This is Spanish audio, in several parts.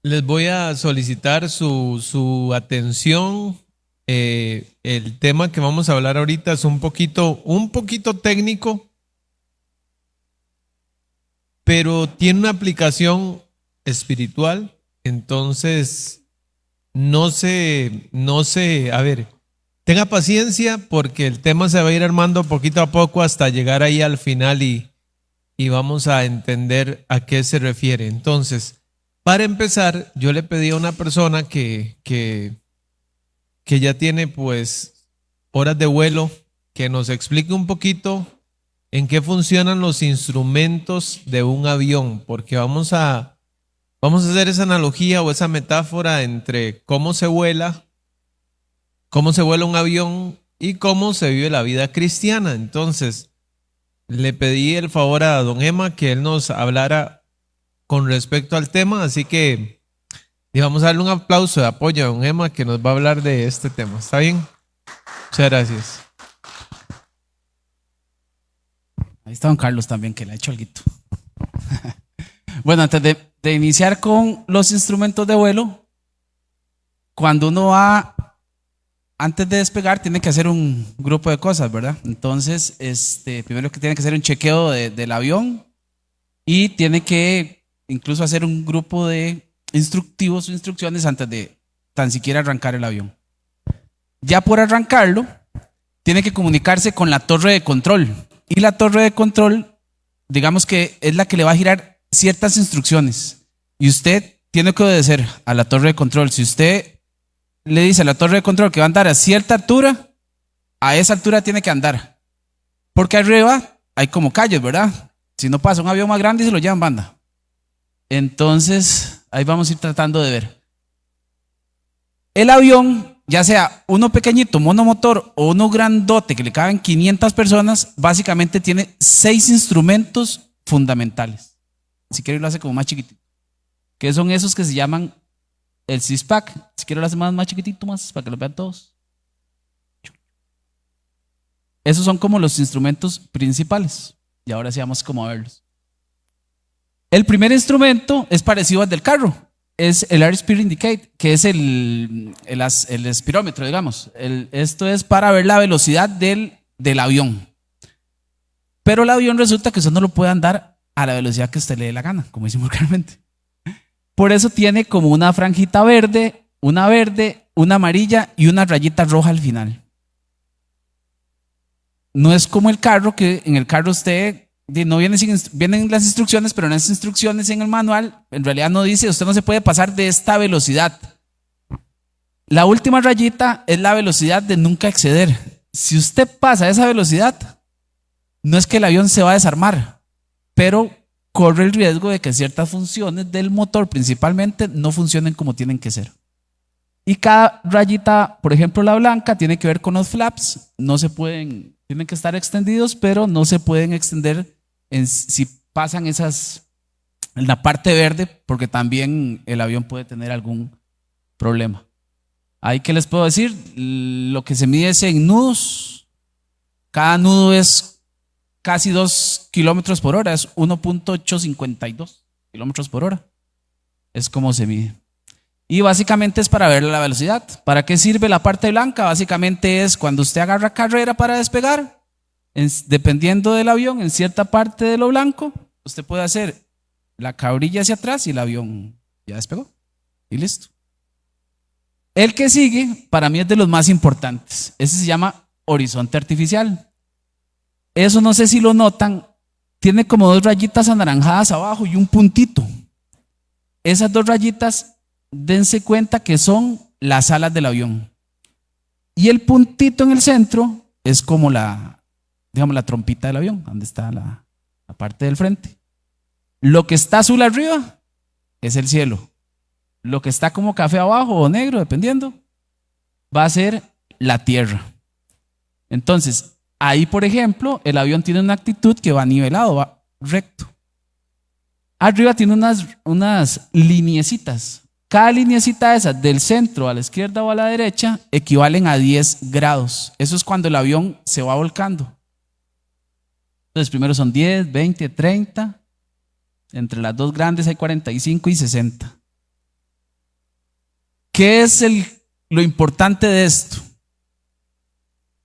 Les voy a solicitar su atención. El tema que vamos a hablar ahorita es un poquito técnico, pero tiene una aplicación espiritual. Entonces, a ver, tenga paciencia porque el tema se va a ir armando poquito a poco hasta llegar ahí al final y vamos a entender a qué se refiere. Entonces, para empezar, yo le pedí a una persona que ya tiene pues horas de vuelo, que nos explique un poquito en qué funcionan los instrumentos de un avión, porque vamos a hacer esa analogía o esa metáfora entre cómo se vuela un avión y cómo se vive la vida cristiana. Entonces, le pedí el favor a don Emma que él nos hablara con respecto al tema, así que y vamos a darle un aplauso de apoyo a don Emma que nos va a hablar de este tema. ¿Está bien? Muchas gracias. Ahí está don Carlos también, que le ha hecho alguito. Bueno, antes de iniciar con los instrumentos de vuelo, cuando uno va, antes de despegar, tiene que hacer un grupo de cosas, ¿verdad? Entonces, primero que tiene que hacer un chequeo del avión y tiene que incluso hacer un grupo de instructivos o instrucciones antes de tan siquiera arrancar el avión. Ya por arrancarlo, tiene que comunicarse con la torre de control. Y la torre de control, digamos que es la que le va a girar ciertas instrucciones. Y usted tiene que obedecer a la torre de control. Si usted le dice a la torre de control que va a andar a cierta altura, a esa altura tiene que andar. Porque arriba hay como calles, ¿verdad? Si no pasa un avión más grande y se lo llevan banda. Entonces, ahí vamos a ir tratando de ver. El avión, ya sea uno pequeñito, monomotor, o uno grandote que le caben 500 personas, básicamente tiene 6 instrumentos fundamentales. Si quiere lo hace como más chiquitito. Que son esos que se llaman el CISPAC. Si quiere lo hace más chiquitito, más para que lo vean todos. Esos son como los instrumentos principales. Y ahora sí vamos como a verlos. El primer instrumento es parecido al del carro. Es el Airspeed Indicate, que es el espirómetro, digamos. Esto es para ver la velocidad del avión. Pero el avión resulta que usted no lo puede andar a la velocidad que usted le dé la gana, como decimos vulgarmente. Por eso tiene como una franjita verde, una amarilla y una rayita roja al final. No es como el carro, que en el carro usted no vienen las instrucciones, pero en las instrucciones en el manual en realidad no dice usted no se puede pasar de esta velocidad. La última rayita es la velocidad de nunca exceder. Si usted pasa esa velocidad, no es que el avión se va a desarmar, pero corre el riesgo de que ciertas funciones del motor principalmente no funcionen como tienen que ser. Y cada rayita, por ejemplo la blanca, tiene que ver con los flaps. No se pueden, tienen que estar extendidos, pero no se pueden extender si pasan esas en la parte verde, porque también el avión puede tener algún problema. Ahí, ¿qué les puedo decir? Lo que se mide es en nudos. Cada nudo es casi 2 kilómetros por hora, es 1.852 kilómetros por hora. Es como se mide. Y básicamente es para ver la velocidad. ¿Para qué sirve la parte blanca? Básicamente es cuando usted agarra carrera para despegar, dependiendo del avión, en cierta parte de lo blanco, usted puede hacer la cabrilla hacia atrás y el avión ya despegó. Y listo. El que sigue, para mí es de los más importantes. Ese se llama horizonte artificial. Eso no sé si lo notan, tiene como 2 rayitas anaranjadas abajo y un puntito. Esas 2 rayitas, dense cuenta que son las alas del avión. Y el puntito en el centro es como digamos, la trompita del avión, donde está la parte del frente. Lo que está azul arriba es el cielo. Lo que está como café abajo o negro, dependiendo, va a ser la tierra. Entonces, ahí, por ejemplo, el avión tiene una actitud que va nivelado, va recto. Arriba tiene unas lineecitas. Cada lineecita de esas, del centro a la izquierda o a la derecha, equivalen a 10 grados. Eso es cuando el avión se va volcando. Entonces, primero son 10, 20, 30. Entre las 2 grandes hay 45 y 60. ¿Qué es lo importante de esto?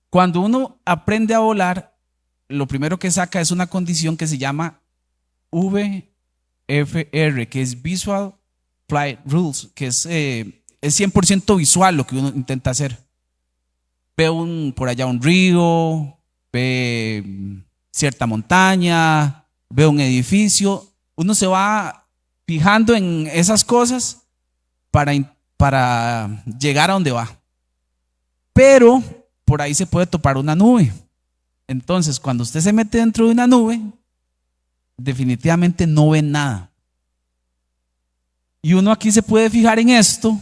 Cuando uno aprende a volar, lo primero que saca es una condición que se llama VFR, que es Visual Flight Rules, que es 100% visual lo que uno intenta hacer. Ve por allá un río, ve cierta montaña, ve un edificio. Uno se va fijando en esas cosas para llegar a donde va. Pero por ahí se puede topar una nube. Entonces, cuando usted se mete dentro de una nube, definitivamente no ve nada. Y uno aquí se puede fijar en esto,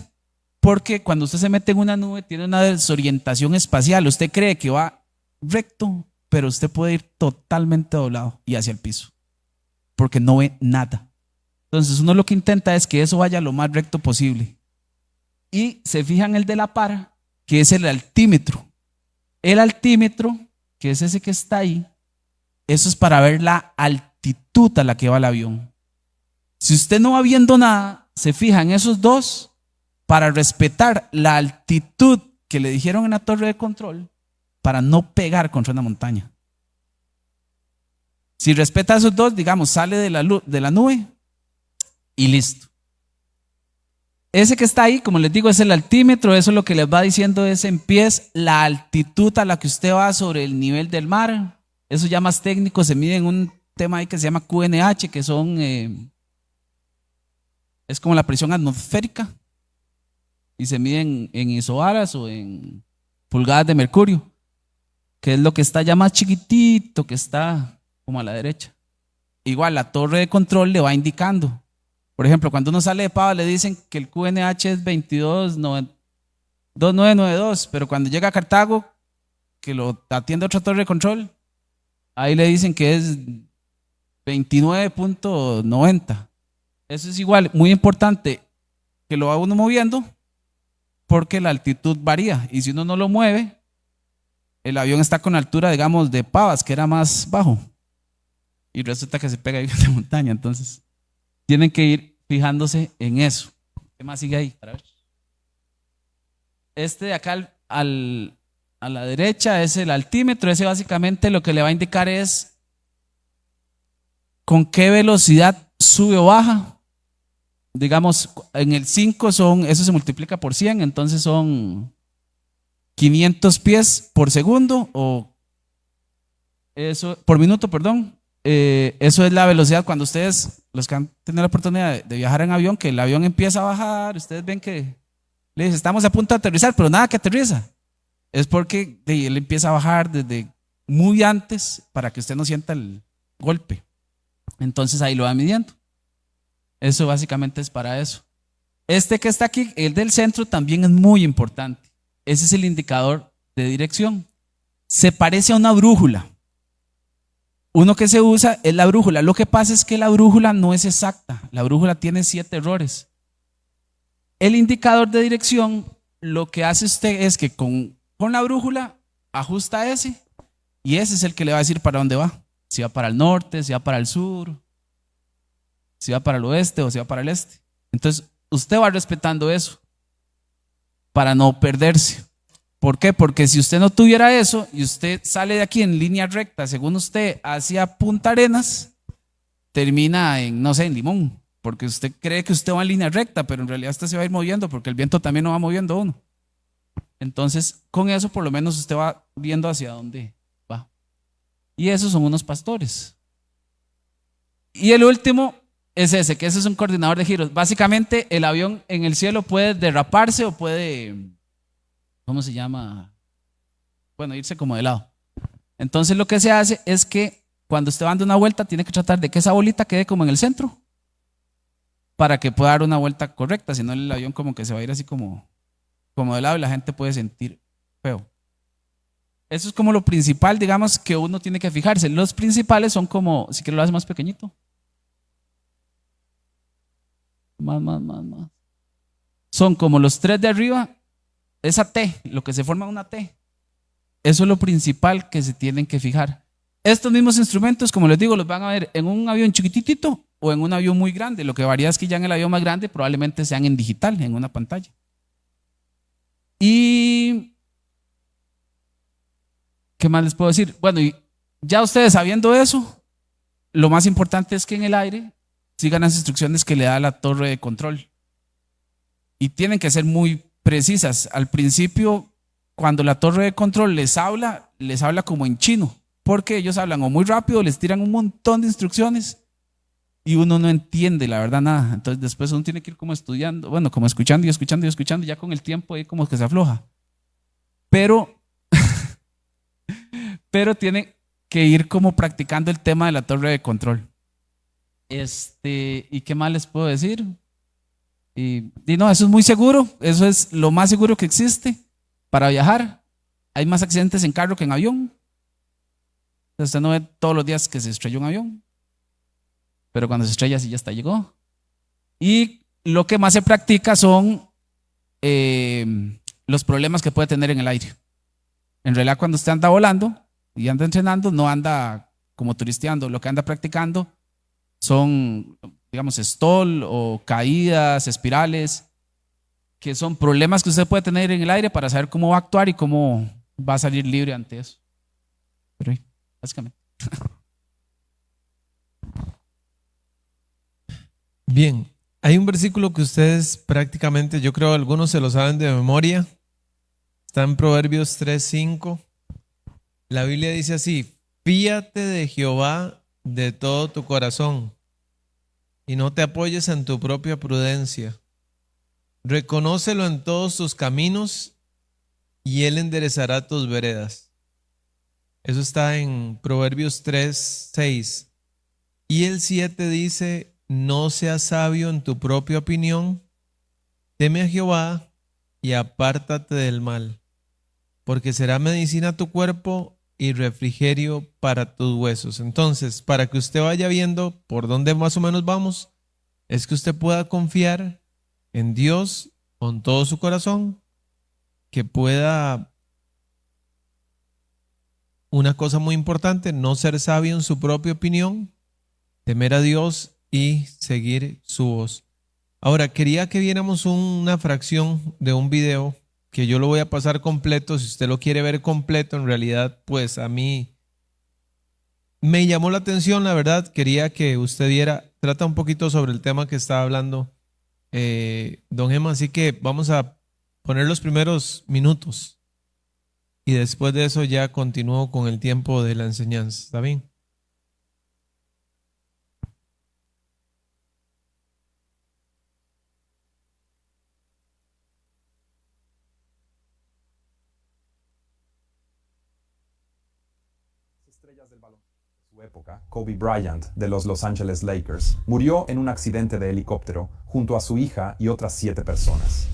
porque cuando usted se mete en una nube tiene una desorientación espacial. Usted cree que va recto, pero usted puede ir totalmente doblado y hacia el piso, porque no ve nada. Entonces uno lo que intenta es que eso vaya lo más recto posible. Y se fija en el de la par, que es el altímetro. El altímetro, que es ese que está ahí, eso es para ver la altitud a la que va el avión. Si usted no va viendo nada, se fija en esos dos para respetar la altitud que le dijeron en la torre de control para no pegar contra una montaña. Si respeta esos dos, digamos, sale de la nube y listo. Ese que está ahí, como les digo, es el altímetro. Eso lo que les va diciendo es en pies la altitud a la que usted va sobre el nivel del mar. Eso ya más técnico se mide en un tema ahí que se llama QNH, que son es como la presión atmosférica y se mide en isobaras o en pulgadas de mercurio, que es lo que está ya más chiquitito, que está como a la derecha. Igual la torre de control le va indicando. Por ejemplo, cuando uno sale de Pava le dicen que el QNH es 2992, pero cuando llega a Cartago, que lo atiende otra torre de control, ahí le dicen que es 29.90. Eso es igual, muy importante que lo va uno moviendo, porque la altitud varía, y si uno no lo mueve, el avión está con altura, digamos, de Pavas, que era más bajo, y resulta que se pega ahí de montaña. Entonces tienen que ir fijándose en eso. ¿Qué más sigue ahí? Para ver. Este de acá a la derecha es el altímetro. Ese básicamente lo que le va a indicar es con qué velocidad sube o baja. Digamos, en el 5 eso se multiplica por 100, entonces son 500 pies por segundo o eso, por minuto, perdón. Eso es la velocidad cuando ustedes, los que han tenido la oportunidad de viajar en avión, que el avión empieza a bajar, ustedes ven que le dice, estamos a punto de aterrizar, pero nada que aterriza. Es porque él empieza a bajar desde muy antes para que usted no sienta el golpe. Entonces ahí lo va midiendo. Eso básicamente es para eso. Este que está aquí, el del centro, también es muy importante. Ese es el indicador de dirección. Se parece a una brújula. Uno que se usa es la brújula. Lo que pasa es que la brújula no es exacta. La brújula tiene 7 errores. El indicador de dirección, lo que hace usted es que con la brújula ajusta ese, y ese es el que le va a decir para dónde va. Si va para el norte, si va para el sur, si va para el oeste o si va para el este. Entonces usted va respetando eso para no perderse. ¿Por qué? Porque si usted no tuviera eso y usted sale de aquí en línea recta, según usted, hacia Punta Arenas, termina en, no sé, en Limón, porque usted cree que usted va en línea recta, pero en realidad usted se va a ir moviendo porque el viento también lo va moviendo a uno. Entonces, con eso por lo menos usted va viendo hacia dónde va. Y esos son unos pastores. Y el último es ese, que ese es un coordinador de giros. Básicamente el avión en el cielo puede derraparse o puede, ¿cómo se llama? Bueno, irse como de lado. Entonces lo que se hace es que cuando usted va dando una vuelta tiene que tratar de que esa bolita quede como en el centro para que pueda dar una vuelta correcta, si no el avión como que se va a ir así como de lado y la gente puede sentir feo. Eso es como lo principal, digamos, que uno tiene que fijarse. Los principales son como, si quiere lo hace más pequeñito. Más. Son como los 3 de arriba, esa T, lo que se forma una T. Eso es lo principal que se tienen que fijar. Estos mismos instrumentos, como les digo, los van a ver en un avión chiquitito o en un avión muy grande. Lo que varía es que ya en el avión más grande probablemente sean en digital, en una pantalla. Y ¿qué más les puedo decir? Bueno, y ya ustedes sabiendo eso, lo más importante es que en el aire sigan las instrucciones que le da la torre de control. Y tienen que ser muy precisas. Al principio, cuando la torre de control les habla como en chino, porque ellos hablan o muy rápido, les tiran un montón de instrucciones y uno no entiende, la verdad, nada. Entonces después uno tiene que ir como estudiando, bueno, como escuchando y escuchando y escuchando, ya con el tiempo ahí como que se afloja. Pero tiene que ir como practicando el tema de la torre de control. ¿Y qué más les puedo decir? Y no, eso es muy seguro, eso es lo más seguro que existe para viajar. Hay más accidentes en carro que en avión. Usted no ve todos los días que se estrella un avión, pero cuando se estrella sí ya está, llegó. Y lo que más se practica son los problemas que puede tener en el aire. En realidad, cuando usted anda volando y anda entrenando, no anda como turisteando, lo que anda practicando son, digamos, stall o caídas, espirales, que son problemas que usted puede tener en el aire para saber cómo va a actuar y cómo va a salir libre ante eso. Pero básicamente. Bien, hay un versículo que ustedes prácticamente, yo creo algunos se lo saben de memoria. Está en Proverbios 3:5. La Biblia dice así: fíate de Jehová de todo tu corazón y no te apoyes en tu propia prudencia. Reconócelo en todos tus caminos y él enderezará tus veredas. Eso está en Proverbios 3:6. Y el 7 dice: no seas sabio en tu propia opinión, teme a Jehová y apártate del mal, porque será medicina a tu cuerpo y refrigerio para tus huesos. Entonces, para que usted vaya viendo por dónde más o menos vamos, es que usted pueda confiar en Dios con todo su corazón, que pueda, una cosa muy importante, no ser sabio en su propia opinión, temer a Dios y seguir su voz. Ahora, quería que viéramos una fracción de un video que yo lo voy a pasar completo. Si usted lo quiere ver completo, en realidad, pues a mí me llamó la atención, la verdad. Quería que usted viera, trata un poquito sobre el tema que estaba hablando don Emma, así que vamos a poner los primeros minutos y después de eso ya continúo con el tiempo de la enseñanza. ¿Está bien? Estrellas del baloncesto de su época, Kobe Bryant, de los Los Angeles Lakers, murió en un accidente de helicóptero junto a su hija y otras 7 personas.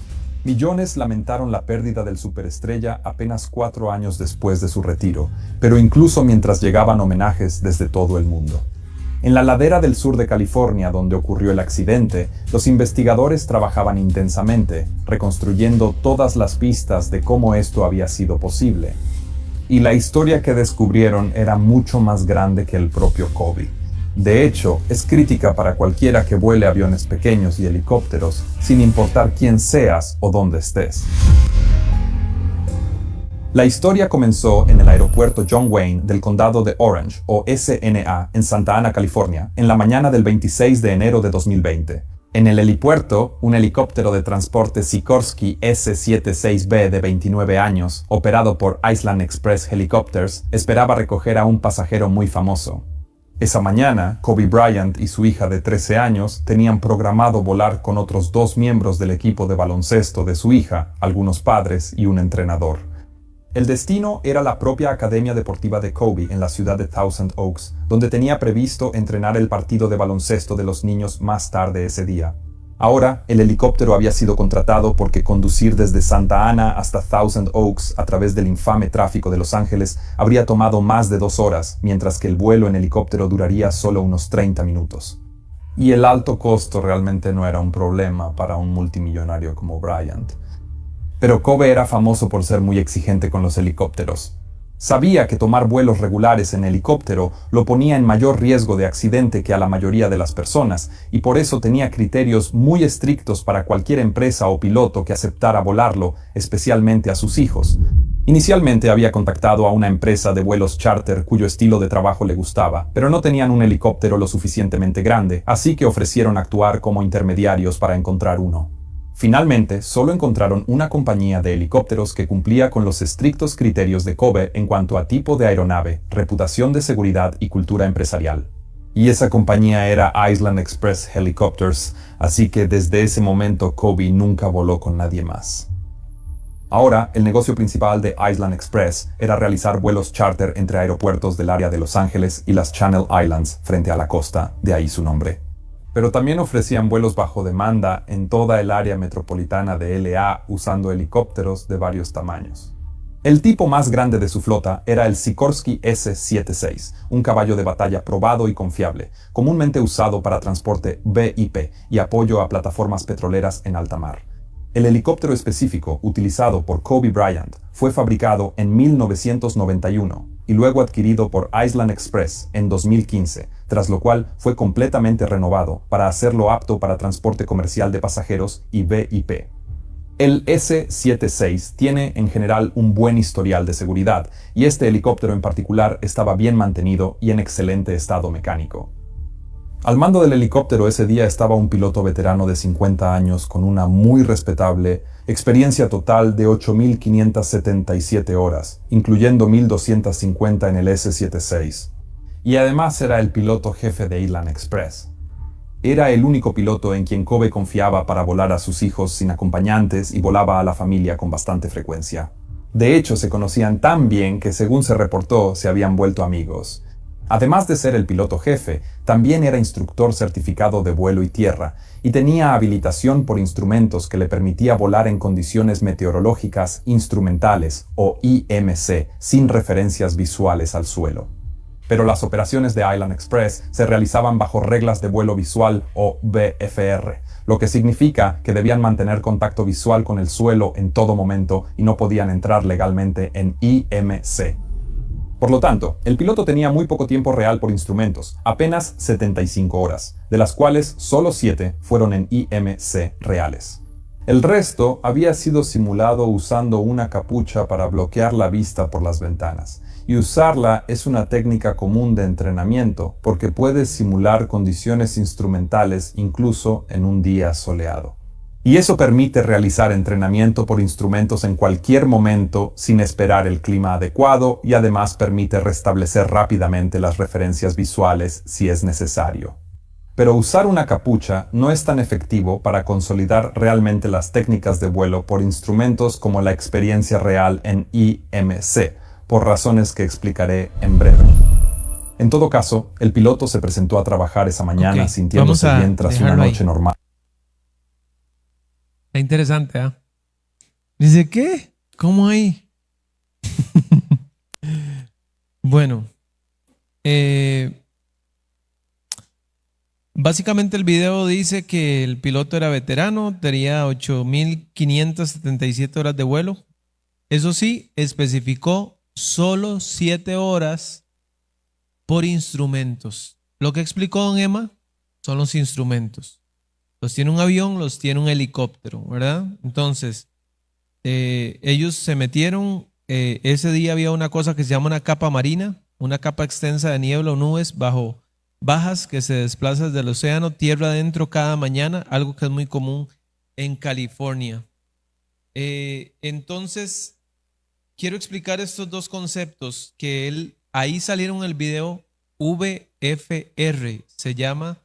Millones lamentaron la pérdida del superestrella apenas 4 años después de su retiro, pero incluso mientras llegaban homenajes desde todo el mundo. En la ladera del sur de California, donde ocurrió el accidente, los investigadores trabajaban intensamente, reconstruyendo todas las pistas de cómo esto había sido posible. Y la historia que descubrieron era mucho más grande que el propio Kobe. De hecho, es crítica para cualquiera que vuele aviones pequeños y helicópteros, sin importar quién seas o dónde estés. La historia comenzó en el aeropuerto John Wayne del condado de Orange, o SNA, en Santa Ana, California, en la mañana del 26 de enero de 2020. En el helipuerto, un helicóptero de transporte Sikorsky S-76B de 29 años, operado por Island Express Helicopters, esperaba recoger a un pasajero muy famoso. Esa mañana, Kobe Bryant y su hija de 13 años tenían programado volar con otros 2 miembros del equipo de baloncesto de su hija, algunos padres y un entrenador. El destino era la propia Academia Deportiva de Kobe en la ciudad de Thousand Oaks, donde tenía previsto entrenar el partido de baloncesto de los niños más tarde ese día. Ahora, el helicóptero había sido contratado porque conducir desde Santa Ana hasta Thousand Oaks a través del infame tráfico de Los Ángeles habría tomado más de 2 horas, mientras que el vuelo en helicóptero duraría solo unos 30 minutos. Y el alto costo realmente no era un problema para un multimillonario como Bryant. Pero Kobe era famoso por ser muy exigente con los helicópteros. Sabía que tomar vuelos regulares en helicóptero lo ponía en mayor riesgo de accidente que a la mayoría de las personas, y por eso tenía criterios muy estrictos para cualquier empresa o piloto que aceptara volarlo, especialmente a sus hijos. Inicialmente había contactado a una empresa de vuelos charter cuyo estilo de trabajo le gustaba, pero no tenían un helicóptero lo suficientemente grande, así que ofrecieron actuar como intermediarios para encontrar uno. Finalmente, solo encontraron una compañía de helicópteros que cumplía con los estrictos criterios de Kobe en cuanto a tipo de aeronave, reputación de seguridad y cultura empresarial. Y esa compañía era Island Express Helicopters, así que desde ese momento Kobe nunca voló con nadie más. Ahora, el negocio principal de Island Express era realizar vuelos charter entre aeropuertos del área de Los Ángeles y las Channel Islands frente a la costa, de ahí su nombre. Pero también ofrecían vuelos bajo demanda en toda el área metropolitana de LA usando helicópteros de varios tamaños. El tipo más grande de su flota era el Sikorsky S-76, un caballo de batalla probado y confiable, comúnmente usado para transporte VIP y apoyo a plataformas petroleras en alta mar. El helicóptero específico utilizado por Kobe Bryant fue fabricado en 1991 y luego adquirido por Island Express en 2015, tras lo cual fue completamente renovado para hacerlo apto para transporte comercial de pasajeros y VIP. El S-76 tiene en general un buen historial de seguridad, y este helicóptero en particular estaba bien mantenido y en excelente estado mecánico. Al mando del helicóptero ese día estaba un piloto veterano de 50 años con una muy respetable experiencia total de 8.577 horas, incluyendo 1.250 en el S-76. Y además era el piloto jefe de Island Express. Era el único piloto en quien Kobe confiaba para volar a sus hijos sin acompañantes y volaba a la familia con bastante frecuencia. De hecho, se conocían tan bien que, según se reportó, se habían vuelto amigos. Además de ser el piloto jefe, también era instructor certificado de vuelo y tierra, y tenía habilitación por instrumentos que le permitía volar en condiciones meteorológicas instrumentales, o IMC, sin referencias visuales al suelo. Pero las operaciones de Island Express se realizaban bajo reglas de vuelo visual, o VFR, lo que significa que debían mantener contacto visual con el suelo en todo momento y no podían entrar legalmente en IMC. Por lo tanto, el piloto tenía muy poco tiempo real por instrumentos, apenas 75 horas, de las cuales solo 7 fueron en IMC reales. El resto había sido simulado usando una capucha para bloquear la vista por las ventanas, y usarla es una técnica común de entrenamiento porque puede simular condiciones instrumentales incluso en un día soleado. Y eso permite realizar entrenamiento por instrumentos en cualquier momento sin esperar el clima adecuado, y además permite restablecer rápidamente las referencias visuales si es necesario. Pero usar una capucha no es tan efectivo para consolidar realmente las técnicas de vuelo por instrumentos como la experiencia real en IMC, por razones que explicaré en breve. En todo caso, el piloto se presentó a trabajar esa mañana sintiéndose bien tras una noche normal. Está interesante, ¿ah? Dice, ¿qué? ¿Cómo ahí? Bueno, básicamente el video dice que el piloto era veterano, tenía 8.577 horas de vuelo. Eso sí, especificó solo 7 horas por instrumentos. Lo que explicó don Emma son los instrumentos. Los tiene un avión, los tiene un helicóptero, ¿verdad? Entonces, ellos se metieron, ese día había una cosa que se llama una capa marina, una capa extensa de niebla o nubes bajas que se desplazan del océano tierra adentro cada mañana, algo que es muy común en California. Entonces, quiero explicar estos dos conceptos que ahí salieron en el video VFR, se llama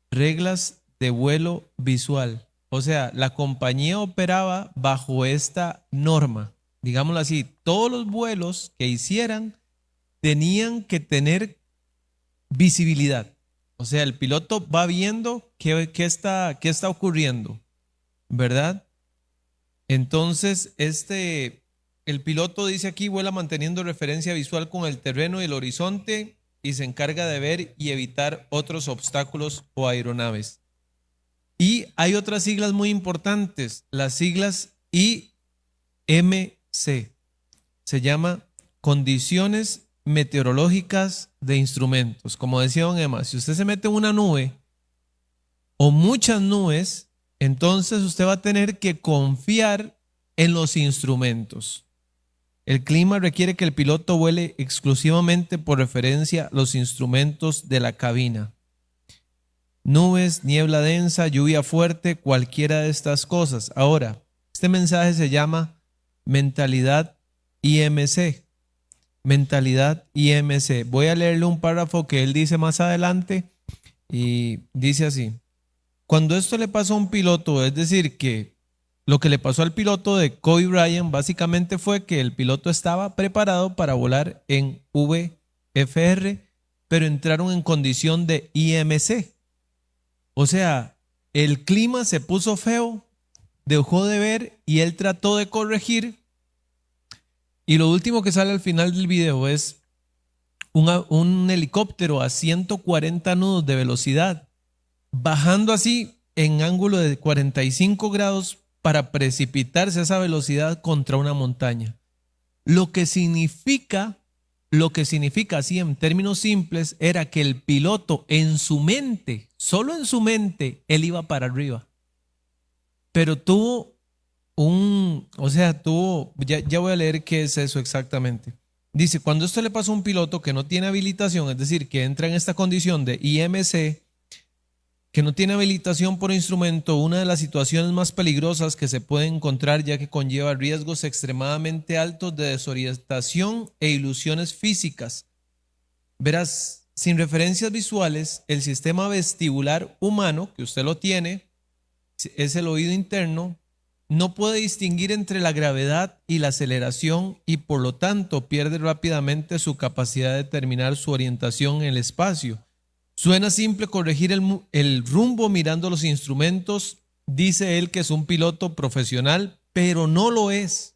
reglas de vuelo visual. O sea, la compañía operaba bajo esta norma. Digámoslo así, todos los vuelos que hicieran tenían que tener visibilidad. O sea, el piloto va viendo qué está ocurriendo, ¿verdad? Entonces, el piloto dice aquí, vuela manteniendo referencia visual con el terreno y el horizonte y se encarga de ver y evitar otros obstáculos o aeronaves. Y hay otras siglas muy importantes, las siglas IMC. Se llama condiciones meteorológicas de instrumentos. Como decía don Emma, si usted se mete en una nube o muchas nubes, entonces usted va a tener que confiar en los instrumentos. El clima requiere que el piloto vuele exclusivamente por referencia a los instrumentos de la cabina. Nubes, niebla densa, lluvia fuerte, cualquiera de estas cosas. Ahora, este mensaje se llama mentalidad IMC. Mentalidad IMC. Voy a leerle un párrafo que él dice más adelante y dice así: cuando esto le pasó a un piloto, es decir, que lo que le pasó al piloto de Kobe Bryant básicamente fue que el piloto estaba preparado para volar en VFR, pero entraron en condición de IMC. O sea, el clima se puso feo, dejó de ver y él trató de corregir. Y lo último que sale al final del video es un helicóptero a 140 nudos de velocidad, bajando así en ángulo de 45 grados para precipitarse a esa velocidad contra una montaña. Lo que significa así en términos simples, era que el piloto en su mente, solo en su mente, él iba para arriba. Pero ya voy a leer qué es eso exactamente. Dice, cuando esto le pasa a un piloto que no tiene habilitación, es decir, que entra en esta condición de IMC, que no tiene habilitación por instrumento, una de las situaciones más peligrosas que se puede encontrar, ya que conlleva riesgos extremadamente altos de desorientación e ilusiones físicas. Verás, sin referencias visuales, el sistema vestibular humano, que usted lo tiene, es el oído interno, no puede distinguir entre la gravedad y la aceleración y por lo tanto pierde rápidamente su capacidad de determinar su orientación en el espacio. Suena simple corregir el rumbo mirando los instrumentos. Dice él que es un piloto profesional, pero no lo es.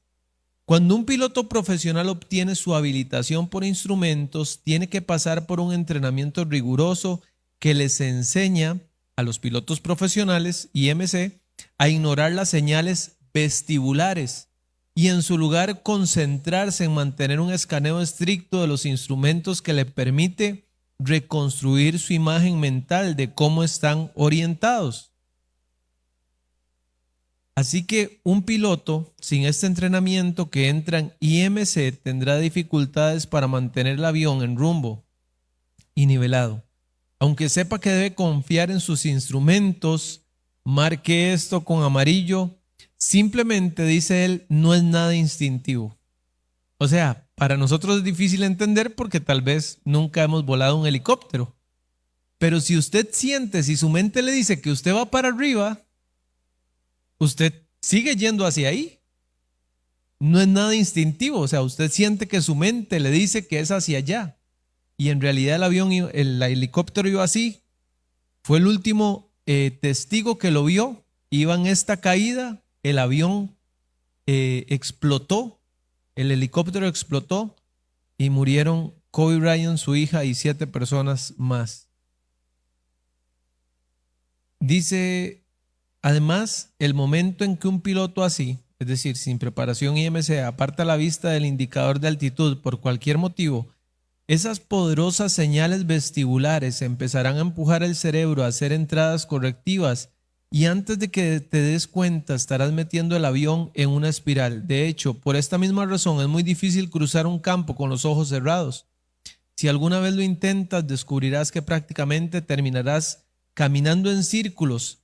Cuando un piloto profesional obtiene su habilitación por instrumentos, tiene que pasar por un entrenamiento riguroso que les enseña a los pilotos profesionales IMC a ignorar las señales vestibulares y en su lugar concentrarse en mantener un escaneo estricto de los instrumentos que le permite reconstruir su imagen mental de cómo están orientados. Así que un piloto sin este entrenamiento que entra en IMC tendrá dificultades para mantener el avión en rumbo y nivelado. Aunque sepa que debe confiar en sus instrumentos, marque esto con amarillo, simplemente, dice él, no es nada instintivo. O sea, para nosotros es difícil entender porque tal vez nunca hemos volado un helicóptero. Pero si usted siente, si su mente le dice que usted va para arriba, usted sigue yendo hacia ahí. No es nada instintivo, o sea, usted siente que su mente le dice que es hacia allá. Y en realidad el helicóptero iba así. Fue el último testigo que lo vio. Iba en esta caída, el avión explotó. El helicóptero explotó y murieron Kobe Bryant, su hija y 7 personas más. Dice, además, el momento en que un piloto así, es decir, sin preparación IMC, aparta la vista del indicador de altitud por cualquier motivo, esas poderosas señales vestibulares empezarán a empujar el cerebro a hacer entradas correctivas y antes de que te des cuenta estarás metiendo el avión en una espiral. De hecho, por esta misma razón es muy difícil cruzar un campo con los ojos cerrados. Si alguna vez lo intentas, descubrirás que prácticamente terminarás caminando en círculos.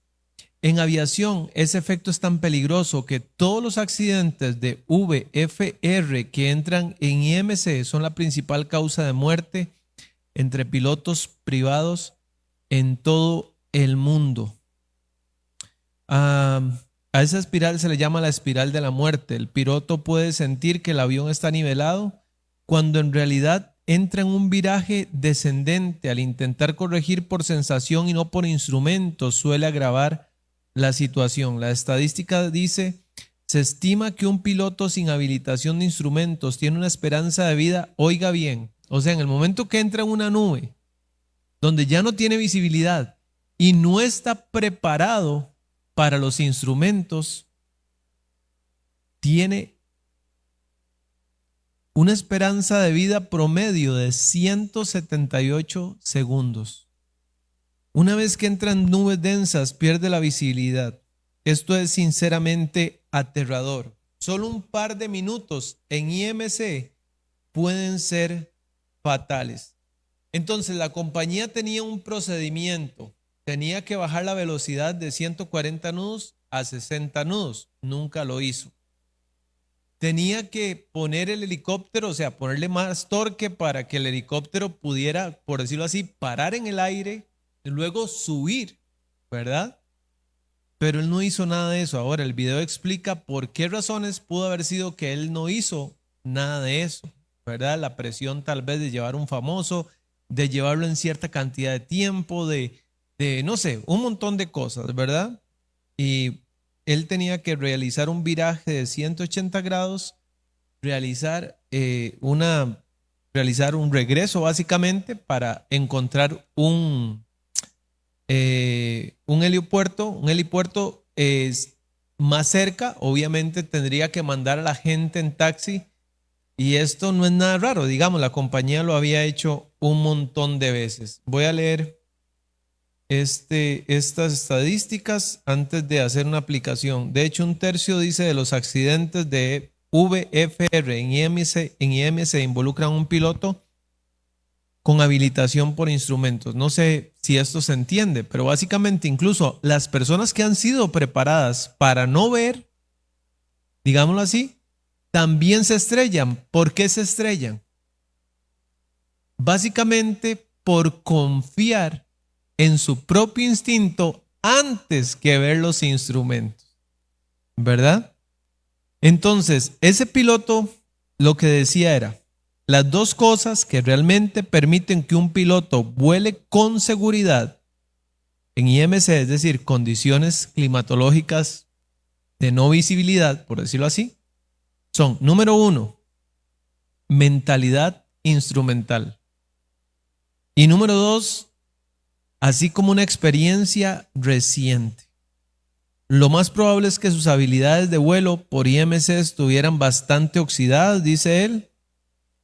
En aviación, ese efecto es tan peligroso que todos los accidentes de VFR que entran en IMC son la principal causa de muerte entre pilotos privados en todo el mundo. A esa espiral se le llama la espiral de la muerte. El piloto puede sentir que el avión está nivelado cuando en realidad entra en un viraje descendente. Al intentar corregir por sensación y no por instrumentos, suele agravar la situación. La estadística dice, se estima que un piloto sin habilitación de instrumentos tiene una esperanza de vida, oiga bien, o sea, en el momento que entra en una nube donde ya no tiene visibilidad y no está preparado para los instrumentos, tiene una esperanza de vida promedio de 178 segundos. Una vez que entran nubes densas, pierde la visibilidad. Esto es sinceramente aterrador. Solo un par de minutos en IMC pueden ser fatales. Entonces la compañía tenía un procedimiento. Tenía que bajar la velocidad de 140 nudos a 60 nudos. Nunca lo hizo. Tenía que poner el helicóptero, o sea, ponerle más torque para que el helicóptero pudiera, por decirlo así, parar en el aire y luego subir, ¿verdad? Pero él no hizo nada de eso. Ahora el video explica por qué razones pudo haber sido que él no hizo nada de eso, ¿verdad? La presión tal vez de llevar un famoso, de llevarlo en cierta cantidad de tiempo, de no sé, un montón de cosas, ¿verdad? Y él tenía que realizar un viraje de 180 grados, realizar un regreso básicamente para encontrar un helipuerto es más cerca. Obviamente tendría que mandar a la gente en taxi y esto no es nada raro, digamos, la compañía lo había hecho un montón de veces. Voy a leer estas estadísticas antes de hacer una aplicación. De hecho, 1/3 dice de los accidentes de VFR en IMC involucran a un piloto con habilitación por instrumentos. No sé si esto se entiende, pero básicamente incluso las personas que han sido preparadas para no ver, digámoslo así, también se estrellan. ¿Por qué se estrellan? Básicamente por confiar en su propio instinto antes que ver los instrumentos, ¿verdad? Entonces, ese piloto lo que decía era, las dos cosas que realmente permiten que un piloto vuele con seguridad en IMC, es decir, condiciones climatológicas de no visibilidad, por decirlo así, son, número 1, mentalidad instrumental. Y número 2, así como una experiencia reciente. Lo más probable es que sus habilidades de vuelo por IMC estuvieran bastante oxidadas, dice él,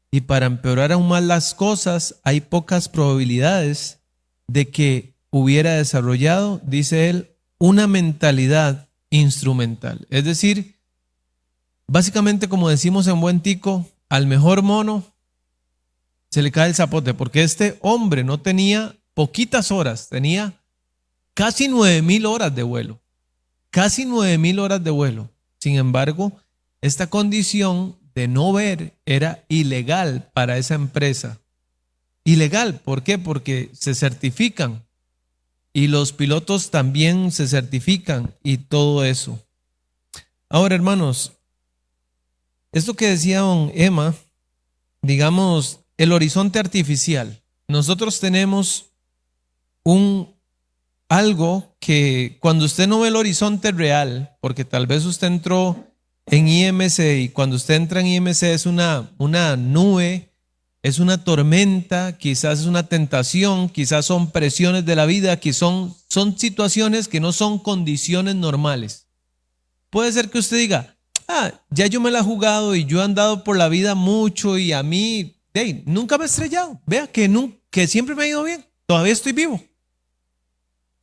y para empeorar aún más las cosas, hay pocas probabilidades de que hubiera desarrollado, dice él, una mentalidad instrumental. Es decir, básicamente como decimos en buen tico, al mejor mono se le cae el zapote, porque este hombre no tenía poquitas horas, tenía casi 9,000 horas de vuelo, casi 9,000 horas de vuelo. Sin embargo, esta condición de no ver era ilegal para esa empresa. Ilegal, ¿por qué? Porque se certifican y los pilotos también se certifican y todo eso. Ahora, hermanos, esto que decía don Emma, digamos, el horizonte artificial. Nosotros tenemos algo que cuando usted no ve el horizonte real, porque tal vez usted entró en IMC y cuando usted entra en IMC es una nube, es una tormenta, quizás es una tentación, quizás son presiones de la vida, que son situaciones que no son condiciones normales. Puede ser que usted diga, ya yo me la he jugado y yo he andado por la vida mucho y a mí, nunca me he estrellado. Vea que siempre me ha ido bien, todavía estoy vivo.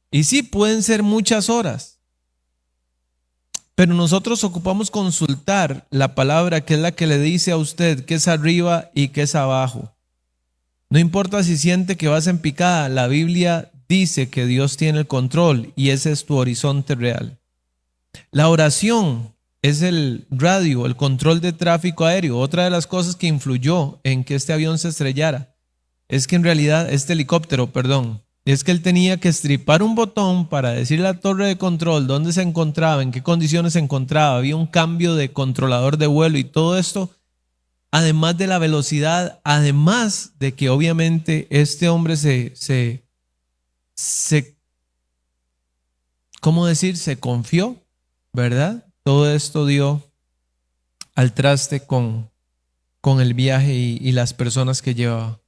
Y sí, pueden ser muchas horas, pero nosotros ocupamos consultar la palabra que es la que le dice a usted qué es arriba y qué es abajo. No importa si siente que vas en picada, la Biblia dice que Dios tiene el control y ese es tu horizonte real. La oración es el radio, el control de tráfico aéreo. Otra de las cosas que influyó en que este avión se estrellara es que en realidad este helicóptero, es que él tenía que estripar un botón para decirle a la torre de control dónde se encontraba, en qué condiciones se encontraba. Había un cambio de controlador de vuelo y todo esto, además de la velocidad, además de que obviamente este hombre ¿cómo decir? Se confió, ¿verdad? Todo esto dio al traste con el viaje y las personas que llevaba.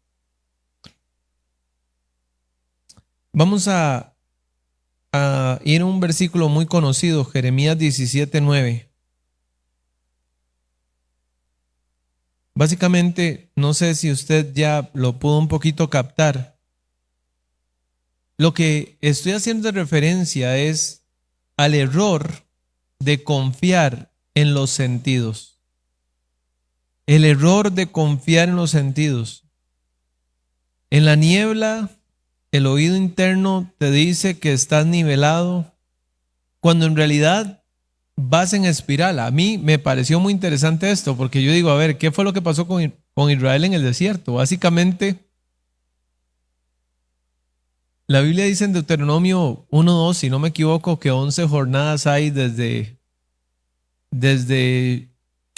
Vamos a ir a un versículo muy conocido, Jeremías 17:9. Básicamente, no sé si usted ya lo pudo un poquito captar. Lo que estoy haciendo referencia es al error de confiar en los sentidos. El error de confiar en los sentidos. En la niebla, el oído interno te dice que estás nivelado, cuando en realidad vas en espiral. A mí me pareció muy interesante esto, porque yo digo, a ver, ¿qué fue lo que pasó con Israel en el desierto? Básicamente, la Biblia dice en Deuteronomio 1:2, si no me equivoco, que 11 jornadas hay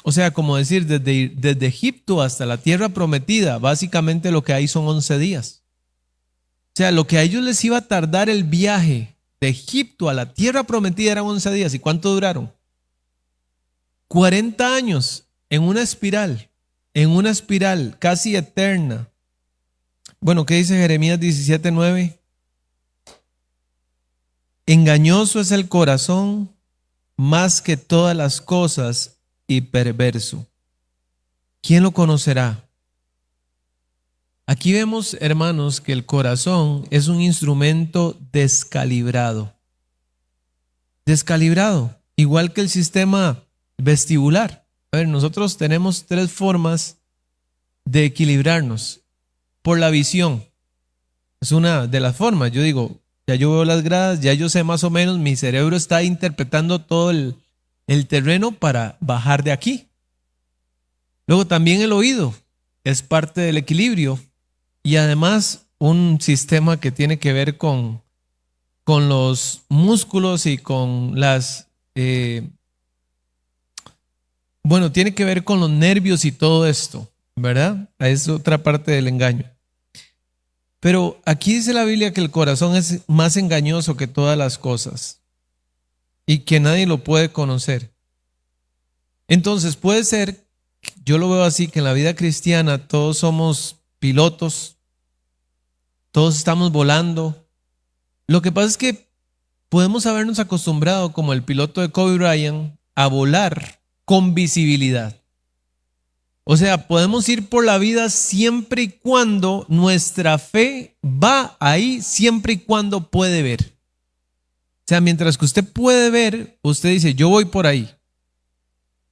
o sea, como decir, desde Egipto hasta la tierra prometida. Básicamente lo que hay son 11 días. O sea, lo que a ellos les iba a tardar el viaje de Egipto a la tierra prometida eran 11 días. ¿Y cuánto duraron? 40 años en una espiral casi eterna. Bueno, ¿qué dice Jeremías 17:9? Engañoso es el corazón más que todas las cosas y perverso. ¿Quién lo conocerá? Aquí vemos, hermanos, que el corazón es un instrumento descalibrado. Descalibrado, igual que el sistema vestibular. A ver, nosotros tenemos 3 formas de equilibrarnos. Por la visión. Es una de las formas. Yo digo, ya yo veo las gradas, ya yo sé más o menos, mi cerebro está interpretando todo el terreno para bajar de aquí. Luego también el oído es parte del equilibrio y además un sistema que tiene que ver con los músculos y con bueno, tiene que ver con los nervios y todo esto, ¿verdad? Es otra parte del engaño. Pero aquí dice la Biblia que el corazón es más engañoso que todas las cosas y que nadie lo puede conocer. Entonces puede ser, yo lo veo así, que en la vida cristiana todos somos pilotos, todos estamos volando. Lo que pasa es que podemos habernos acostumbrado, como el piloto de Kobe Bryant, a volar con visibilidad. O sea, podemos ir por la vida siempre y cuando nuestra fe va ahí, siempre y cuando puede ver. O sea, mientras que usted puede ver, usted dice, yo voy por ahí.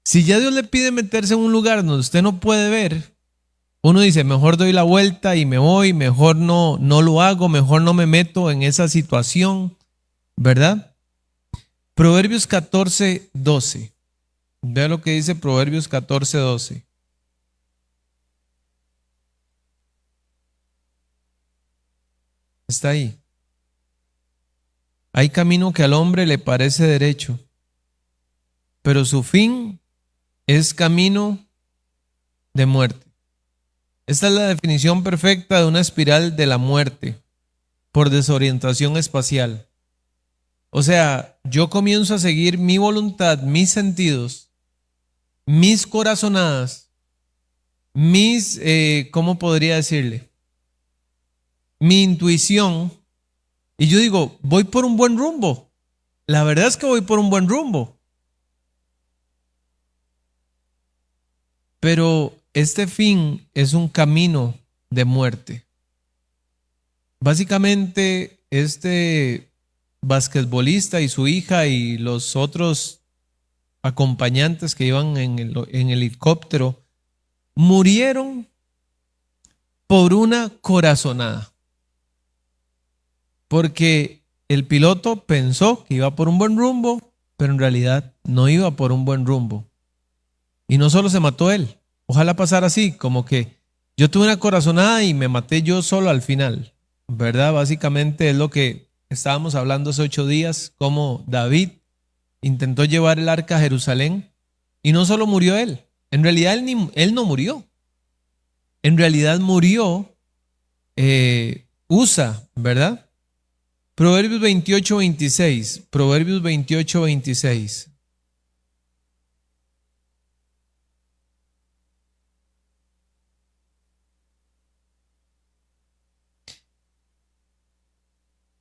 Si ya Dios le pide meterse en un lugar donde usted no puede ver, uno dice, mejor doy la vuelta y me voy, mejor no lo hago, mejor no me meto en esa situación, ¿verdad? Proverbios 14:12. Vea lo que dice Proverbios 14:12. Está ahí. Hay camino que al hombre le parece derecho, pero su fin es camino de muerte. Esta es la definición perfecta de una espiral de la muerte por desorientación espacial. O sea, yo comienzo a seguir mi voluntad, mis sentidos, mis corazonadas, ¿cómo podría decirle? Mi intuición. Y yo digo, voy por un buen rumbo. La verdad es que voy por un buen rumbo. Pero este fin es un camino de muerte. Básicamente, este basquetbolista y su hija y los otros acompañantes que iban en el helicóptero murieron por una corazonada. Porque el piloto pensó que iba por un buen rumbo, pero en realidad no iba por un buen rumbo. Y no solo se mató él, ojalá pasara así, como que yo tuve una corazonada y me maté yo solo al final, ¿verdad? Básicamente es lo que estábamos hablando hace 8 días, cómo David intentó llevar el arca a Jerusalén y no solo murió él, en realidad él no murió, en realidad murió Usa, ¿verdad? Proverbios 28:26. Proverbios 28:26.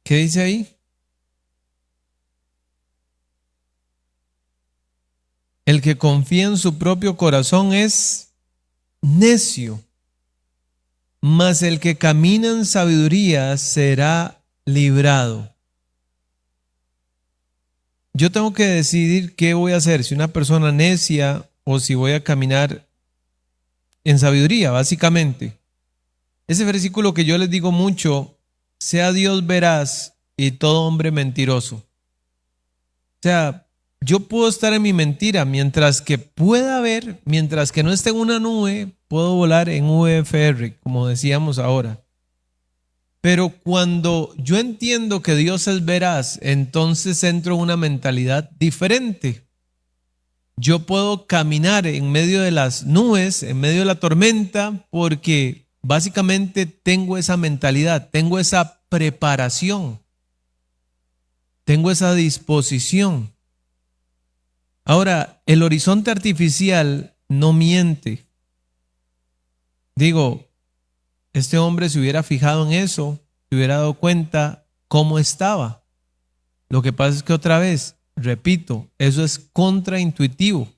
¿Qué dice ahí? El que confía en su propio corazón es necio, mas el que camina en sabiduría será librado. Yo tengo que decidir qué voy a hacer, si una persona necia o si voy a caminar en sabiduría, básicamente. Ese versículo que yo les digo mucho, sea Dios veraz y todo hombre mentiroso. O sea, yo puedo estar en mi mentira mientras que pueda ver, mientras que no esté en una nube, puedo volar en VFR, como decíamos ahora. Pero cuando yo entiendo que Dios es veraz, entonces entro en una mentalidad diferente. Yo puedo caminar en medio de las nubes, en medio de la tormenta, porque básicamente tengo esa mentalidad, tengo esa preparación, tengo esa disposición. Ahora, el horizonte artificial no miente. Digo, este hombre se hubiera fijado en eso, se hubiera dado cuenta cómo estaba. Lo que pasa es que otra vez, repito, eso es contraintuitivo.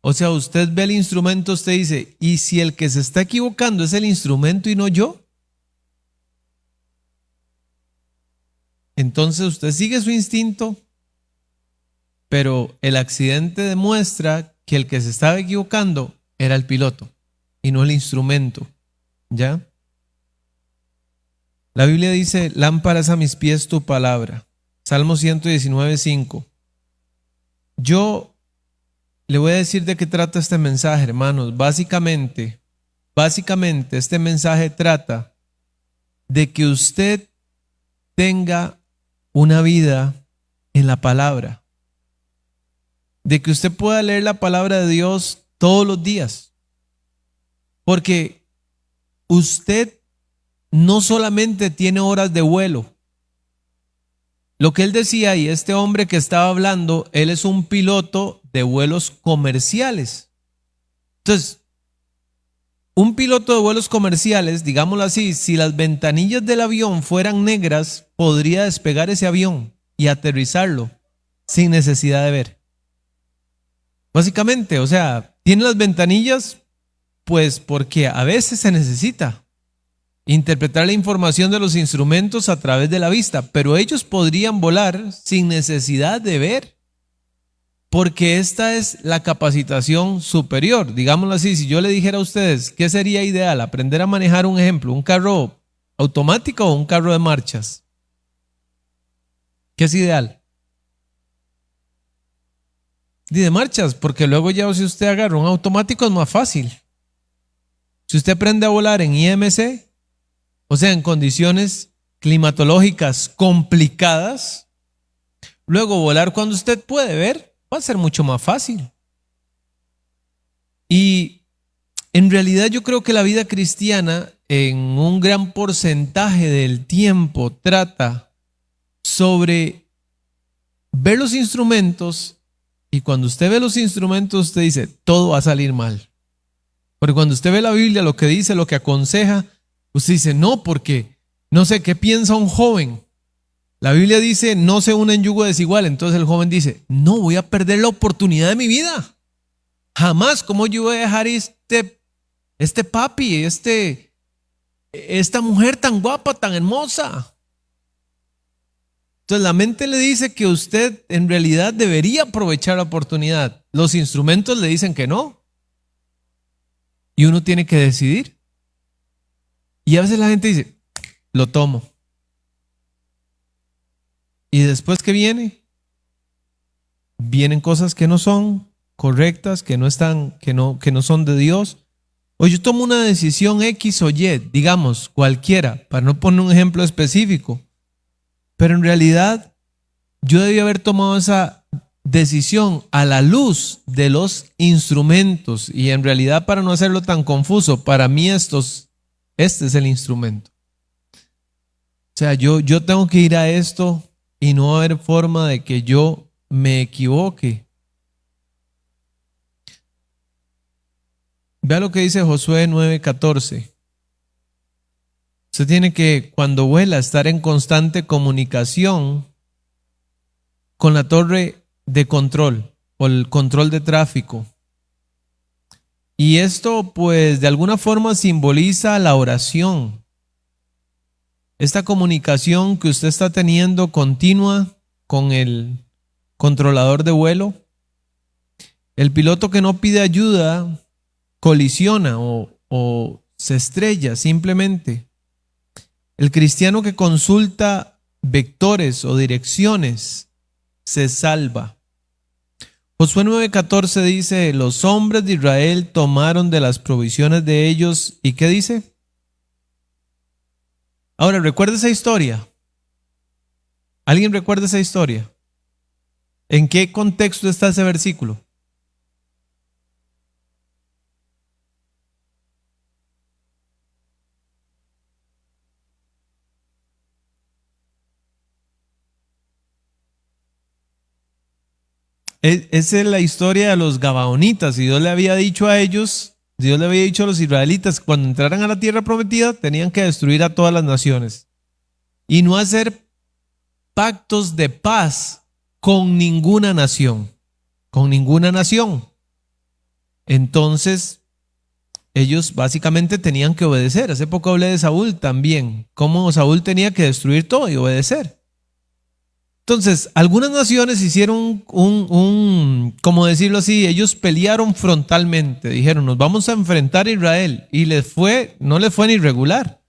O sea, usted ve el instrumento, usted dice, ¿y si el que se está equivocando es el instrumento y no yo? Entonces usted sigue su instinto, pero el accidente demuestra que el que se estaba equivocando era el piloto y no el instrumento. ¿Ya? La Biblia dice, lámparas a mis pies tu palabra. Salmo 119:5. Yo le voy a decir de qué trata este mensaje, hermanos. Básicamente, este mensaje trata de que usted tenga una vida en la palabra. De que usted pueda leer la palabra de Dios todos los días. Porque usted no solamente tiene horas de vuelo. Lo que él decía, y este hombre que estaba hablando, él es un piloto de vuelos comerciales. Entonces, un piloto de vuelos comerciales, digámoslo así, si las ventanillas del avión fueran negras, podría despegar ese avión y aterrizarlo sin necesidad de ver. Básicamente, o sea, tiene las ventanillas, pues porque a veces se necesita interpretar la información de los instrumentos a través de la vista, pero ellos podrían volar sin necesidad de ver, porque esta es la capacitación superior. Digámoslo así, si yo le dijera a ustedes, ¿qué sería ideal? Aprender a manejar, un ejemplo, un carro automático o un carro de marchas. ¿Qué es ideal? Y de marchas, porque luego ya si usted agarra un automático es más fácil. Si usted aprende a volar en IMC, o sea, en condiciones climatológicas complicadas, luego volar cuando usted puede ver va a ser mucho más fácil. Y en realidad yo creo que la vida cristiana en un gran porcentaje del tiempo trata sobre ver los instrumentos, y cuando usted ve los instrumentos usted dice, todo va a salir mal. Porque cuando usted ve la Biblia, lo que dice, lo que aconseja, usted dice, no, porque no sé qué piensa un joven. La Biblia dice, no se una en yugo desigual. Entonces el joven dice, no, voy a perder la oportunidad de mi vida. Jamás, ¿cómo yo voy a dejar este papi, esta mujer tan guapa, tan hermosa? Entonces la mente le dice que usted en realidad debería aprovechar la oportunidad. Los instrumentos le dicen que no. Y uno tiene que decidir. Y a veces la gente dice, lo tomo. Y después que vienen cosas que no son correctas, que no son de Dios. O yo tomo una decisión X o Y, digamos, cualquiera, para no poner un ejemplo específico. Pero en realidad yo debí haber tomado esa decisión a la luz de los instrumentos. Y en realidad, para no hacerlo tan confuso, para mí este es el instrumento. O sea, yo tengo que ir a esto y no va a haber forma de que yo me equivoque. Vea lo que dice Josué 9:14. Usted tiene que, cuando vuela, estar en constante comunicación con la torre de control o el control de tráfico. Y esto pues de alguna forma simboliza la oración. Esta comunicación que usted está teniendo continua con el controlador de vuelo. El piloto que no pide ayuda colisiona o se estrella simplemente. El cristiano que consulta vectores o direcciones se salva. Josué 9:14 dice, los hombres de Israel tomaron de las provisiones de ellos. ¿Y qué dice? Ahora, recuerda esa historia. ¿Alguien recuerda esa historia? ¿En qué contexto está ese versículo? Esa es la historia de los gabaonitas. Y Dios le había dicho a ellos, Dios le había dicho a los israelitas, que cuando entraran a la tierra prometida tenían que destruir a todas las naciones y no hacer pactos de paz con ninguna nación, con ninguna nación. Entonces ellos básicamente tenían que obedecer. Hace poco hablé de Saúl también, cómo Saúl tenía que destruir todo y obedecer. Entonces, algunas naciones hicieron como decirlo así, ellos pelearon frontalmente, dijeron, nos vamos a enfrentar a Israel, y no les fue ni regular.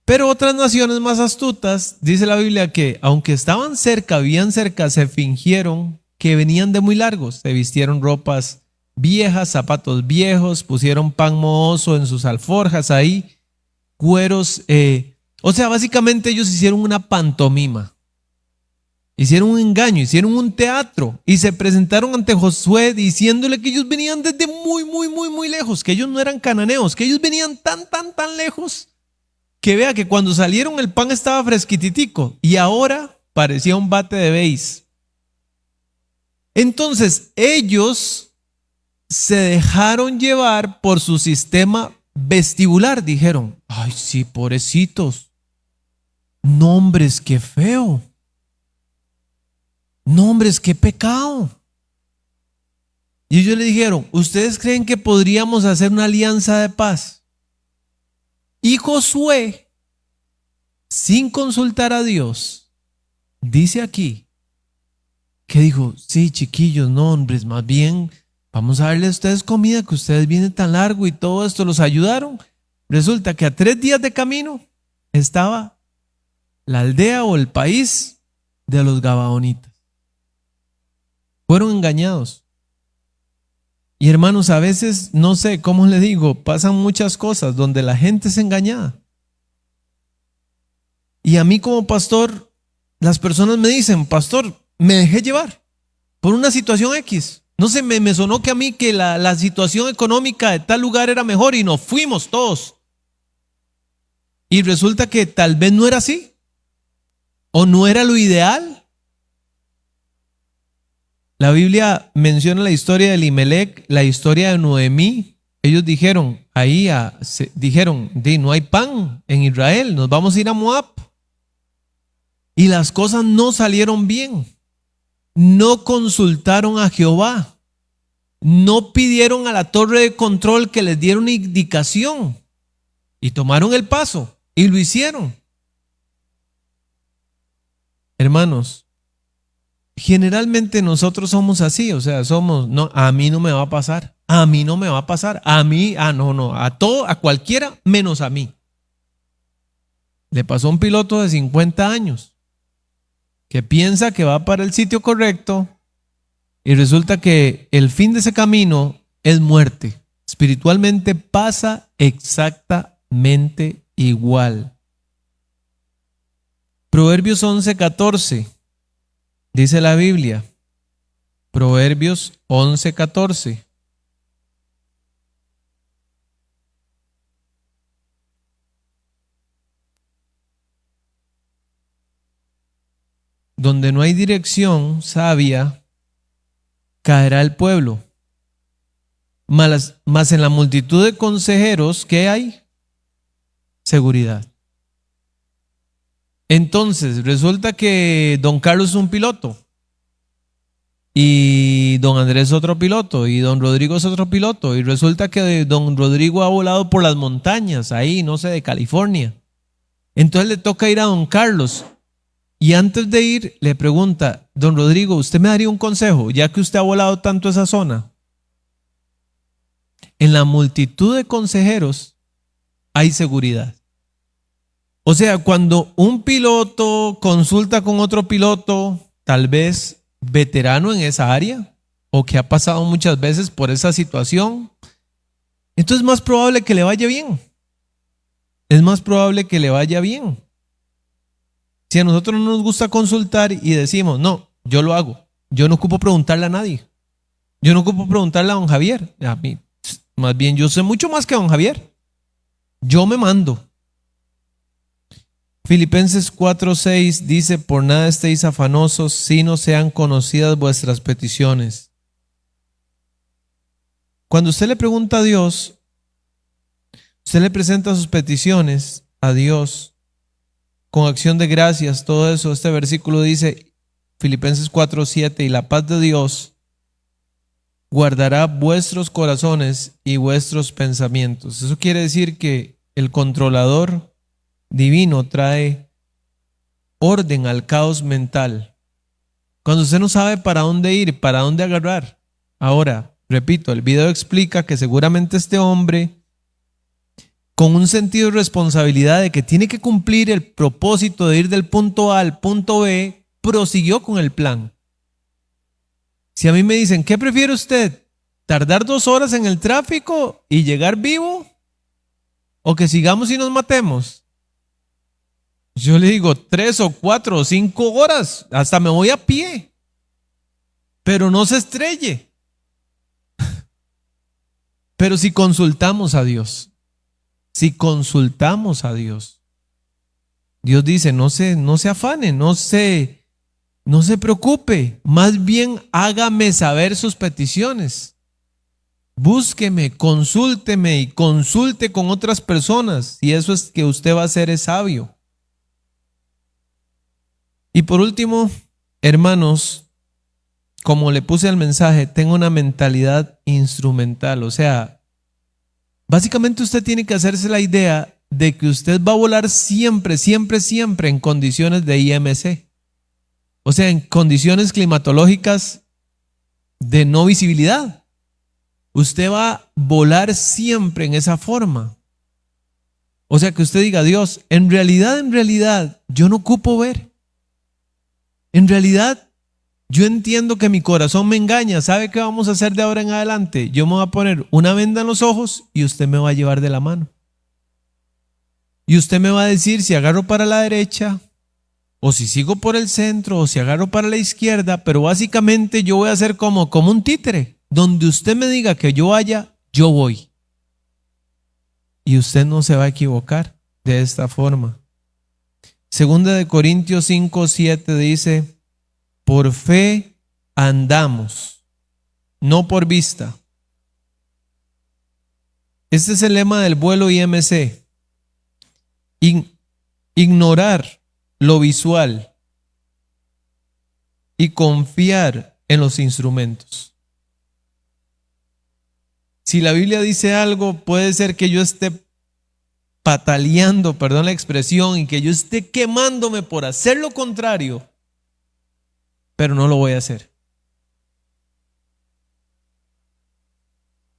Pero otras naciones más astutas, dice la Biblia, que aunque estaban cerca, vivían cerca, se fingieron que venían de muy largos, se vistieron ropas viejas, zapatos viejos, pusieron pan mohoso en sus alforjas ahí, cueros, o sea, básicamente ellos hicieron una pantomima. Hicieron un engaño, hicieron un teatro y se presentaron ante Josué diciéndole que ellos venían desde muy lejos, que ellos no eran cananeos, que ellos venían tan lejos que vea que cuando salieron el pan estaba fresquititico y ahora parecía un bate de béis. Entonces ellos se dejaron llevar por su sistema vestibular, dijeron, ay sí, pobrecitos, nombres, qué feo. No, hombre, es que pecado. Y ellos le dijeron, ¿ustedes creen que podríamos hacer una alianza de paz? Y Josué, sin consultar a Dios, dice aquí que dijo, sí, chiquillos, no, hombres, más bien vamos a darle a ustedes comida, que ustedes vienen tan largo y todo esto, los ayudaron. Resulta que a 3 días de camino estaba la aldea o el país de los gabaonitas. Fueron engañados. Y hermanos, a veces, no sé cómo les digo, pasan muchas cosas donde la gente es engañada. Y a mí como pastor, las personas me dicen, pastor, me dejé llevar por una situación X. No sé, me sonó que a mí que la situación económica de tal lugar era mejor y nos fuimos todos. Y resulta que tal vez no era así. O no era lo ideal. La Biblia menciona la historia de Elimelec, la historia de Noemí. Ellos dijeron, no hay pan en Israel, nos vamos a ir a Moab. Y las cosas no salieron bien. No consultaron a Jehová. No pidieron a la torre de control que les diera una indicación. Y tomaron el paso y lo hicieron. Hermanos, generalmente nosotros somos así, o sea, no, a mí no me va a pasar, a mí no me va a pasar, a mí, no, a cualquiera menos a mí. Le pasó a un piloto de 50 años que piensa que va para el sitio correcto y resulta que el fin de ese camino es muerte. Espiritualmente pasa exactamente igual. Proverbios 11:14. Dice la Biblia, Proverbios 11:14. Donde no hay dirección sabia, caerá el pueblo. Mas en la multitud de consejeros, ¿qué hay? Seguridad. Entonces, resulta que don Carlos es un piloto. y don Andrés es otro piloto, y don Rodrigo es otro piloto, y resulta que don Rodrigo ha volado por las montañas, ahí, no sé, de California. Entonces le toca ir a don Carlos, y antes de ir le pregunta, don Rodrigo, ¿usted me daría un consejo, ya que usted ha volado tanto esa zona? En la multitud de consejeros hay seguridad. O sea, cuando un piloto consulta con otro piloto, tal vez veterano en esa área o que ha pasado muchas veces por esa situación, entonces es más probable que le vaya bien. Es más probable que le vaya bien. Si a nosotros no nos gusta consultar y decimos, no, yo lo hago, yo no ocupo preguntarle a nadie, yo no ocupo preguntarle a don Javier, a mí, más bien yo sé mucho más que don Javier, yo me mando. Filipenses 4:6 dice, por nada estéis afanosos, sino sean conocidas vuestras peticiones. Cuando usted le pregunta a Dios, usted le presenta sus peticiones a Dios con acción de gracias, todo eso. Este versículo dice, Filipenses 4:7, y la paz de Dios guardará vuestros corazones y vuestros pensamientos. Eso quiere decir que el controlador divino trae orden al caos mental. Cuando usted no sabe para dónde ir, para dónde agarrar. Ahora, repito, el video explica que seguramente este hombre, con un sentido de responsabilidad de que tiene que cumplir el propósito de ir del punto A al punto B, prosiguió con el plan. Si a mí me dicen, ¿qué prefiere usted? ¿Tardar 2 horas en el tráfico y llegar vivo? ¿O que sigamos y nos matemos? Yo le digo 3 o 4 o 5 horas, hasta me voy a pie, pero no se estrelle. Pero si consultamos a Dios, Dios dice, no se afane, no se preocupe, más bien hágame saber sus peticiones. Búsqueme, consúlteme y consulte con otras personas, y eso es que usted va a ser sabio. Y por último, hermanos, como le puse al mensaje, tenga una mentalidad instrumental. O sea, básicamente usted tiene que hacerse la idea de que usted va a volar siempre, siempre, siempre en condiciones de IMC. O sea, en condiciones climatológicas de no visibilidad. Usted va a volar siempre en esa forma. O sea, que usted diga, Dios, en realidad, yo no ocupo ver. En realidad, yo entiendo que mi corazón me engaña. ¿Sabe qué vamos a hacer de ahora en adelante? Yo me voy a poner una venda en los ojos y usted me va a llevar de la mano. Y usted me va a decir si agarro para la derecha, o si sigo por el centro, o si agarro para la izquierda, pero básicamente yo voy a hacer como un títere. Donde usted me diga que yo vaya, yo voy. Y usted no se va a equivocar de esta forma. Segunda de Corintios 5:7 dice, por fe andamos, no por vista. Este es el lema del vuelo IMC. Ignorar lo visual y confiar en los instrumentos. Si la Biblia dice algo, puede ser que yo esté pataleando, perdón la expresión, y que yo esté quemándome por hacer lo contrario, pero no lo voy a hacer.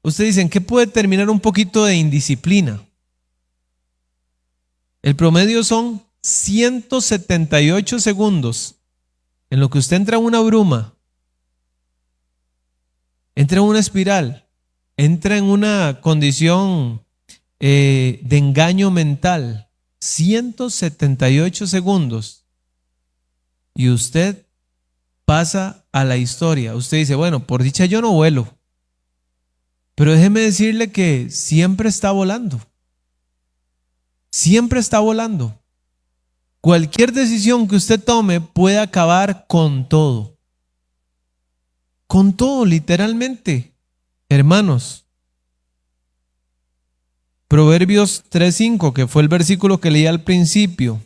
Ustedes dicen, ¿qué puede terminar un poquito de indisciplina? El promedio son 178 segundos en lo que usted entra en una bruma, entra en una espiral, entra en una condición de engaño mental. 178 segundos y usted pasa a la historia. Usted dice, bueno, por dicha yo no vuelo, pero déjeme decirle que siempre está volando. Siempre está volando. Cualquier decisión que usted tome puede acabar con todo. Con todo, literalmente. Hermanos, Proverbios 3:5, que fue el versículo que leí al principio.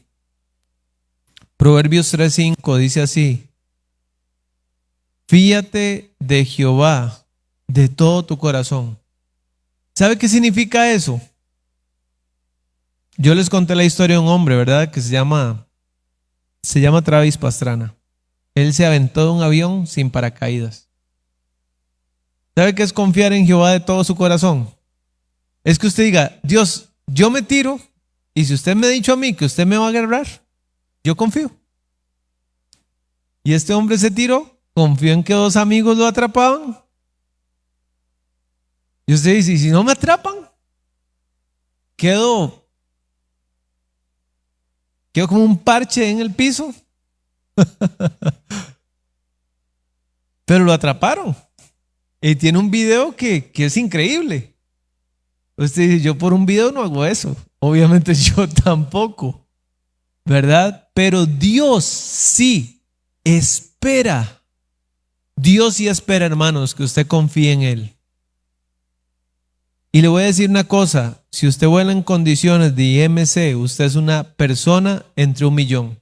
Proverbios 3:5 dice así: Fíate de Jehová de todo tu corazón. ¿Sabe qué significa eso? Yo les conté la historia de un hombre, ¿verdad? Que se llama Travis Pastrana. Él se aventó de un avión sin paracaídas. ¿Sabe qué es confiar en Jehová de todo su corazón? Es que usted diga, Dios, yo me tiro y si usted me ha dicho a mí que usted me va a agarrar, yo confío. Y este hombre se tiró, confió en que 2 amigos lo atrapaban. Y usted dice, ¿y si no me atrapan? Quedo como un parche en el piso. Pero lo atraparon. Y tiene un video que es increíble. Usted dice, yo por un video no hago eso. Obviamente yo tampoco, ¿verdad? Pero Dios sí espera. Dios sí espera, hermanos, que usted confíe en Él. Y le voy a decir una cosa, si usted vuela en condiciones de IMC, usted es una persona entre 1,000,000.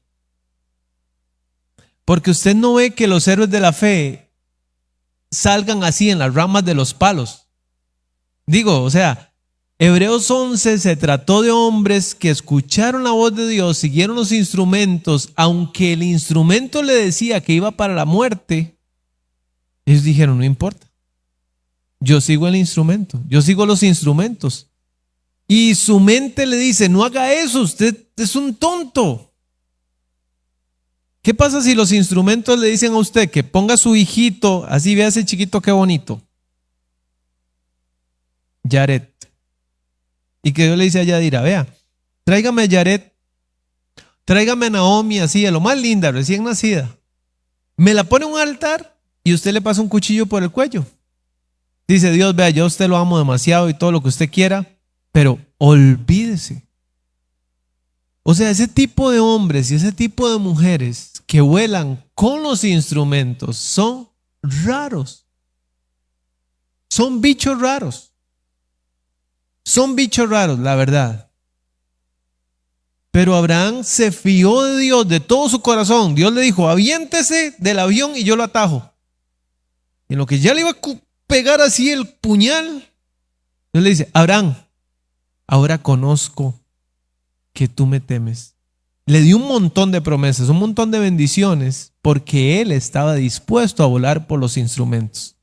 Porque usted no ve que los héroes de la fe salgan así en las ramas de los palos. Digo, o sea, Hebreos 11 se trató de hombres que escucharon la voz de Dios, siguieron los instrumentos, aunque el instrumento le decía que iba para la muerte, ellos dijeron, no importa. Yo sigo el instrumento, yo sigo los instrumentos. Y su mente le dice, no haga eso, usted es un tonto. ¿Qué pasa si los instrumentos le dicen a usted que ponga a su hijito, así vea ese chiquito qué bonito, Yaret, y que Dios le dice a Yadira, vea, tráigame a Yaret, tráigame a Naomi así, a lo más linda, recién nacida, me la pone en un altar y usted le pasa un cuchillo por el cuello? Dice Dios, vea, yo a usted lo amo demasiado y todo lo que usted quiera, pero olvídese. O sea, ese tipo de hombres y ese tipo de mujeres que vuelan con los instrumentos son raros. Son bichos raros. Son bichos raros, la verdad. Pero Abraham se fió de Dios de todo su corazón. Dios le dijo, aviéntese del avión y yo lo atajo. Y en lo que ya le iba a pegar así el puñal, Dios le dice, Abraham, ahora conozco que tú me temes. Le dio un montón de promesas, un montón de bendiciones, porque él estaba dispuesto a volar por los instrumentos.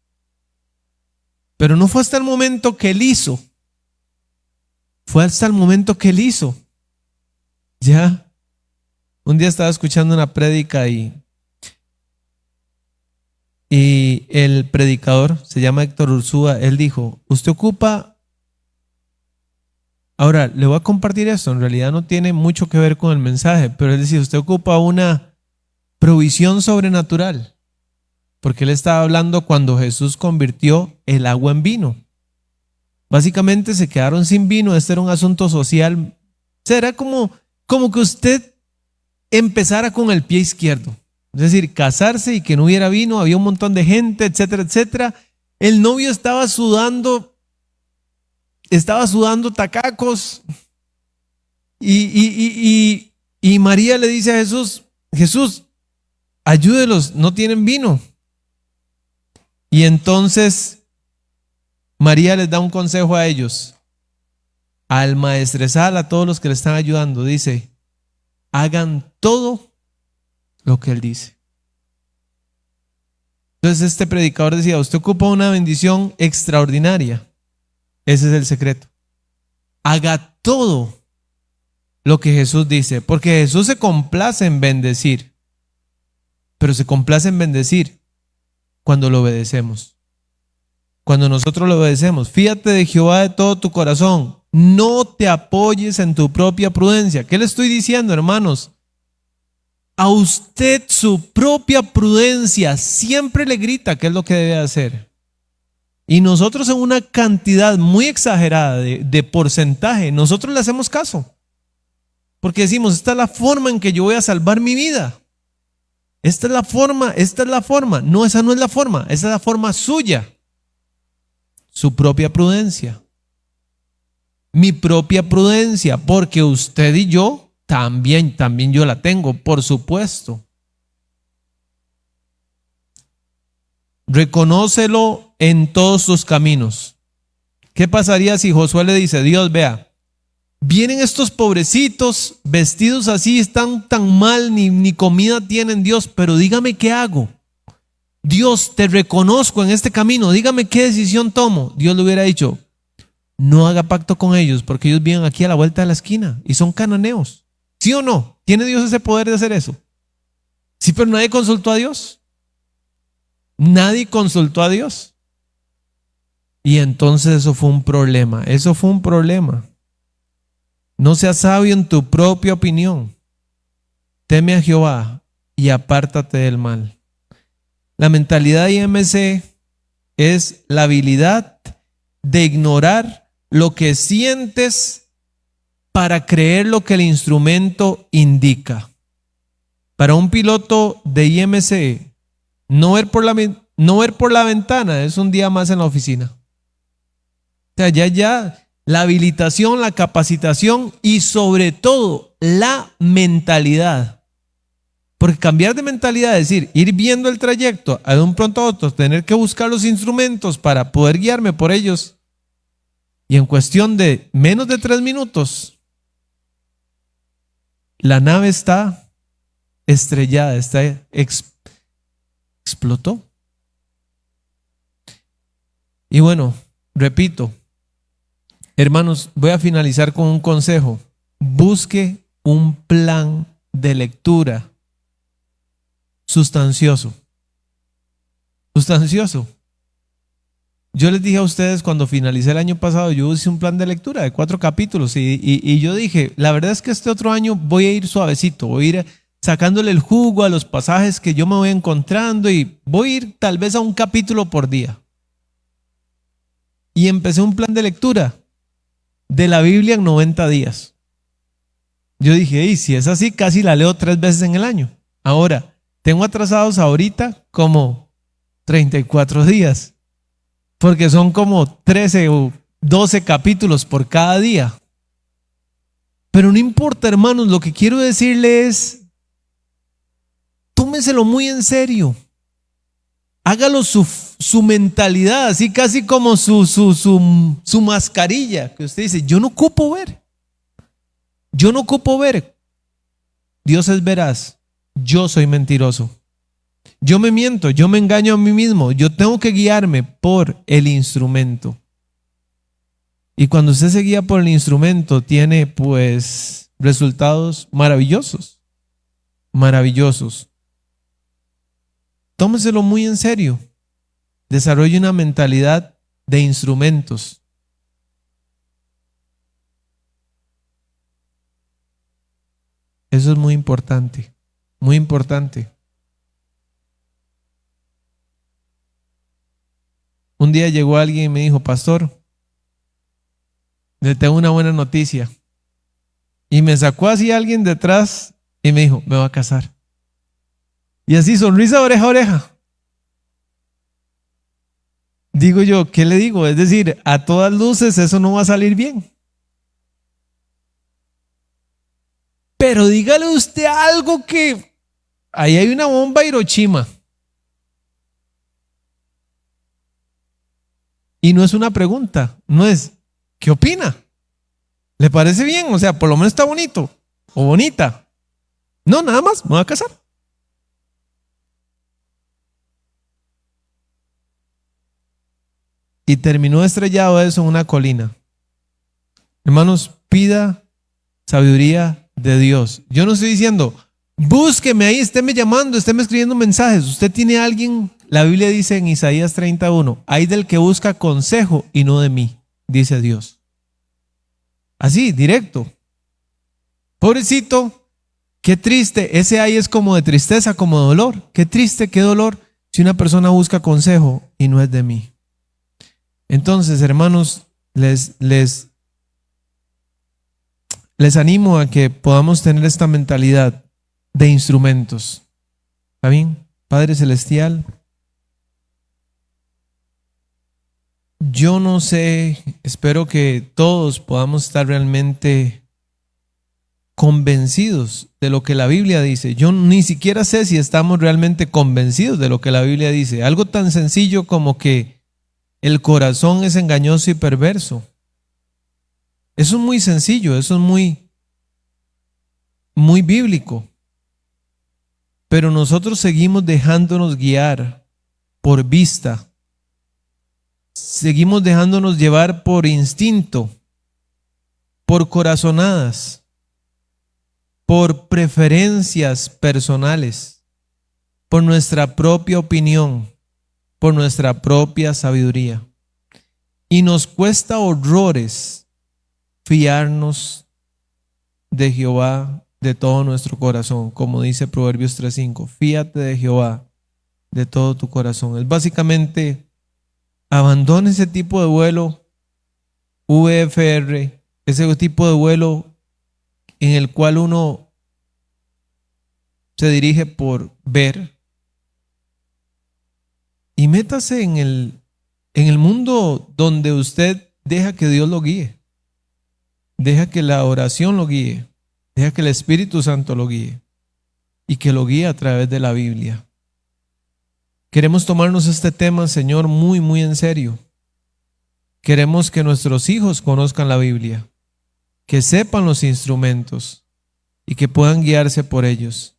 Pero no fue hasta el momento que él hizo. Fue hasta el momento que él hizo. Ya. Un día estaba escuchando una prédica y el predicador, se llama Héctor Ursúa, él dijo, usted ocupa, ahora le voy a compartir esto, en realidad no tiene mucho que ver con el mensaje, pero él decía, usted ocupa una provisión sobrenatural, porque él estaba hablando cuando Jesús convirtió el agua en vino. Básicamente se quedaron sin vino, este era un asunto social, o sea, era como que usted empezara con el pie izquierdo. Es decir, casarse y que no hubiera vino, había un montón de gente, etcétera, etcétera. El novio estaba sudando tacacos. Y María le dice a Jesús, Jesús, ayúdelos, no tienen vino. Y entonces María les da un consejo a ellos. Al maestresal, a todos los que le están ayudando, dice, hagan todo lo que él dice. Entonces este predicador decía, usted ocupa una bendición extraordinaria. Ese es el secreto. Haga todo lo que Jesús dice, porque Jesús se complace en bendecir, pero se complace en bendecir cuando lo obedecemos. Cuando nosotros lo obedecemos, fíate de Jehová de todo tu corazón, no te apoyes en tu propia prudencia. ¿Qué le estoy diciendo, hermanos? A usted su propia prudencia siempre le grita qué es lo que debe hacer. Y nosotros en una cantidad muy exagerada de porcentaje, nosotros le hacemos caso. Porque decimos, esta es la forma en que yo voy a salvar mi vida. Esta es la forma. No, esa no es la forma, esa es la forma suya. Su propia prudencia. Mi propia prudencia, porque usted y yo también yo la tengo, por supuesto. reconócelo en todos tus caminos. ¿Qué pasaría si Josué le dice, Dios, vea, vienen estos pobrecitos vestidos así, están tan mal, ni comida tienen, Dios, pero dígame qué hago? Dios, te reconozco en este camino, dígame qué decisión tomo. Dios le hubiera dicho, no haga pacto con ellos porque ellos viven aquí a la vuelta de la esquina y son cananeos. ¿Sí o no? ¿Tiene Dios ese poder de hacer eso? Sí, pero nadie consultó a Dios. Nadie consultó a Dios. Y entonces eso fue un problema. Eso fue un problema. No seas sabio en tu propia opinión. Teme a Jehová y apártate del mal. La mentalidad IMC es la habilidad de ignorar lo que sientes para creer lo que el instrumento indica. Para un piloto de IMC, no ver por la ventana es un día más en la oficina. O sea, ya la habilitación, la capacitación y sobre todo la mentalidad. Porque cambiar de mentalidad, es decir, ir viendo el trayecto de un pronto a otro, tener que buscar los instrumentos para poder guiarme por ellos, y en cuestión de menos de 3 minutos, la nave está estrellada, explotó. Y bueno, repito, hermanos, voy a finalizar con un consejo. Busque un plan de lectura sustancioso. Yo les dije a ustedes cuando finalicé el año pasado, yo hice un plan de lectura de 4 capítulos y yo dije, la verdad es que este otro año voy a ir suavecito, voy a ir sacándole el jugo a los pasajes que yo me voy encontrando y voy a ir tal vez a un capítulo por día. Y empecé un plan de lectura de la Biblia en 90 días. Yo dije, y si es así, casi la leo 3 veces en el año. Ahora, tengo atrasados ahorita como 34 días, porque son como 13 o 12 capítulos por cada día. Pero no importa, hermanos, lo que quiero decirle es, tómeselo muy en serio. Hágalo su mentalidad, así casi como su mascarilla, que usted dice, yo no ocupo ver. Dios es veraz. Yo soy mentiroso. Yo me miento, yo me engaño a mí mismo. Yo tengo que guiarme por el instrumento. Y cuando usted se guía por el instrumento, tiene pues resultados maravillosos. Maravillosos. Tómeselo muy en serio. Desarrolle una mentalidad de instrumentos. Eso es muy importante. Muy importante. Un día llegó alguien y me dijo, pastor, le tengo una buena noticia. Y me sacó así alguien detrás y me dijo, me voy a casar. Y así, sonrisa oreja a oreja. Digo yo, ¿qué le digo? Es decir, a todas luces eso no va a salir bien. Pero dígale usted algo que ahí hay una bomba Hiroshima. Y no es una pregunta, no es, ¿qué opina? ¿Le parece bien? O sea, por lo menos está bonito o bonita. No, nada más, me voy a casar. Y terminó estrellado eso en una colina. Hermanos, pida sabiduría de Dios. Yo no estoy diciendo, búsqueme ahí, estéme llamando, estéme escribiendo mensajes. Usted tiene a alguien, la Biblia dice en Isaías 31, hay del que busca consejo y no de mí, dice Dios. Así, directo. Pobrecito, qué triste, ese ahí es como de tristeza, como de dolor. Qué triste, qué dolor si una persona busca consejo y no es de mí. Entonces, hermanos, les animo a que podamos tener esta mentalidad de instrumentos. ¿Está bien? Padre Celestial, yo no sé, espero que todos podamos estar realmente convencidos de lo que la Biblia dice. Yo ni siquiera sé si estamos realmente convencidos de lo que la Biblia dice. Algo tan sencillo como que el corazón es engañoso y perverso. Eso es muy sencillo, eso es muy bíblico. Pero nosotros seguimos dejándonos guiar por vista. Seguimos dejándonos llevar por instinto, por corazonadas, por preferencias personales, por nuestra propia opinión, por nuestra propia sabiduría. Y nos cuesta horrores fiarnos de Jehová de todo nuestro corazón, como dice Proverbios 3:5. Fíate de Jehová de todo tu corazón. Es básicamente, abandona ese tipo de vuelo VFR, ese tipo de vuelo en el cual uno se dirige por ver, y métase en el mundo donde usted deja que Dios lo guíe, deja que la oración lo guíe, deja que el Espíritu Santo lo guíe y que lo guíe a través de la Biblia. Queremos tomarnos este tema, Señor, muy en serio. Queremos que nuestros hijos conozcan la Biblia, que sepan los instrumentos y que puedan guiarse por ellos.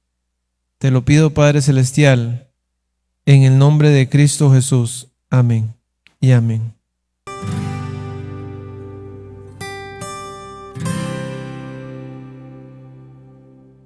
Te lo pido, Padre Celestial, en el nombre de Cristo Jesús. Amén y amén.